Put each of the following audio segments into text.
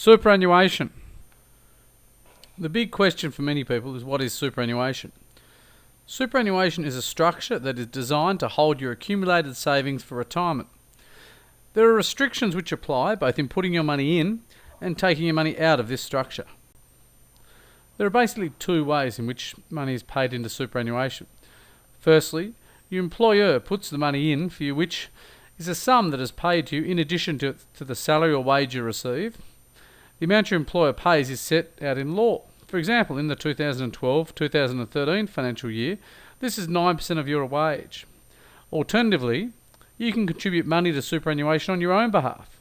Superannuation. The big question for many people is, what is superannuation? Superannuation is a structure that is designed to hold your accumulated savings for retirement. There are restrictions which apply both in putting your money in and taking your money out of this structure. There are basically two ways in which money is paid into superannuation. Firstly, your employer puts the money in for you, which is a sum that is paid to you in addition to the salary or wage you receive. The amount your employer pays is set out in law. For example, in the 2012-2013 financial year, this is 9% of your wage. Alternatively, you can contribute money to superannuation on your own behalf.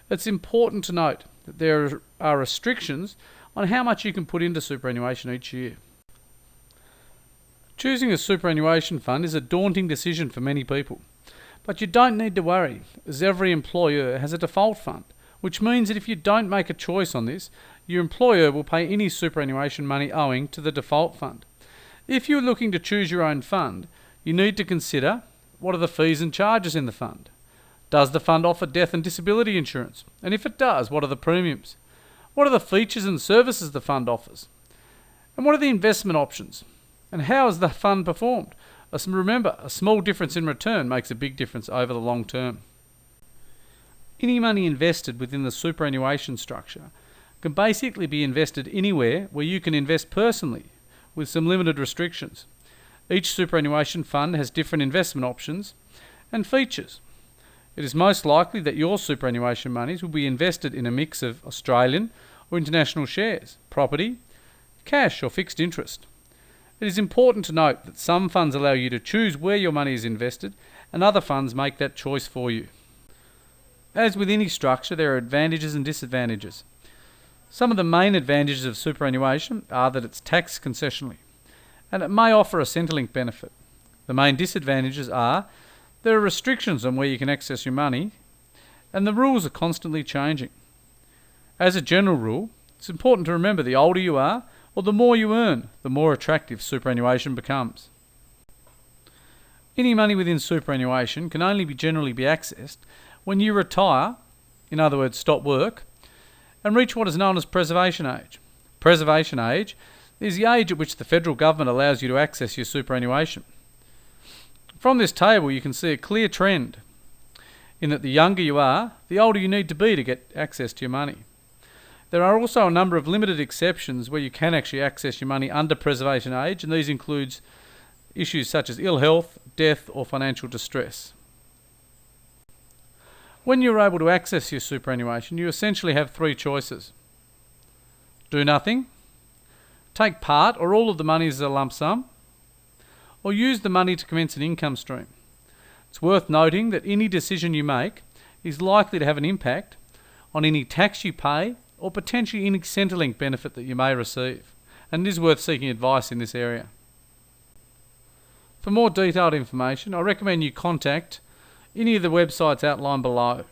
It's important to note that there are restrictions on how much you can put into superannuation each year. Choosing a superannuation fund is a daunting decision for many people, but you don't need to worry, as every employer has a default fund, which means that if you don't make a choice on this, your employer will pay any superannuation money owing to the default fund. If you're looking to choose your own fund, you need to consider, what are the fees and charges in the fund? Does the fund offer death and disability insurance? And if it does, what are the premiums? What are the features and services the fund offers? And what are the investment options? And how has the fund performed? Remember, a small difference in return makes a big difference over the long term. Any money invested within the superannuation structure can basically be invested anywhere where you can invest personally, with some limited restrictions. Each superannuation fund has different investment options and features. It is most likely that your superannuation monies will be invested in a mix of Australian or international shares, property, cash or fixed interest. It is important to note that some funds allow you to choose where your money is invested, and other funds make that choice for you. As with any structure, there are advantages and disadvantages. Some of the main advantages of superannuation are that it's tax concessionally, and it may offer a Centrelink benefit. The main disadvantages are there are restrictions on where you can access your money, and the rules are constantly changing. As a general rule, it's important to remember the older you are, or the more you earn, the more attractive superannuation becomes. Any money within superannuation can only generally be accessed when you retire, in other words stop work, and reach what is known as preservation age. Preservation age is the age at which the federal government allows you to access your superannuation. From this table you can see a clear trend in that the younger you are, the older you need to be to get access to your money. There are also a number of limited exceptions where you can actually access your money under preservation age, and these include issues such as ill health, death or financial distress. When you're able to access your superannuation, you essentially have three choices. Do nothing, take part or all of the money as a lump sum, or use the money to commence an income stream. It's worth noting that any decision you make is likely to have an impact on any tax you pay or potentially any Centrelink benefit that you may receive, and it is worth seeking advice in this area. For more detailed information, I recommend you contact any of the websites outlined below.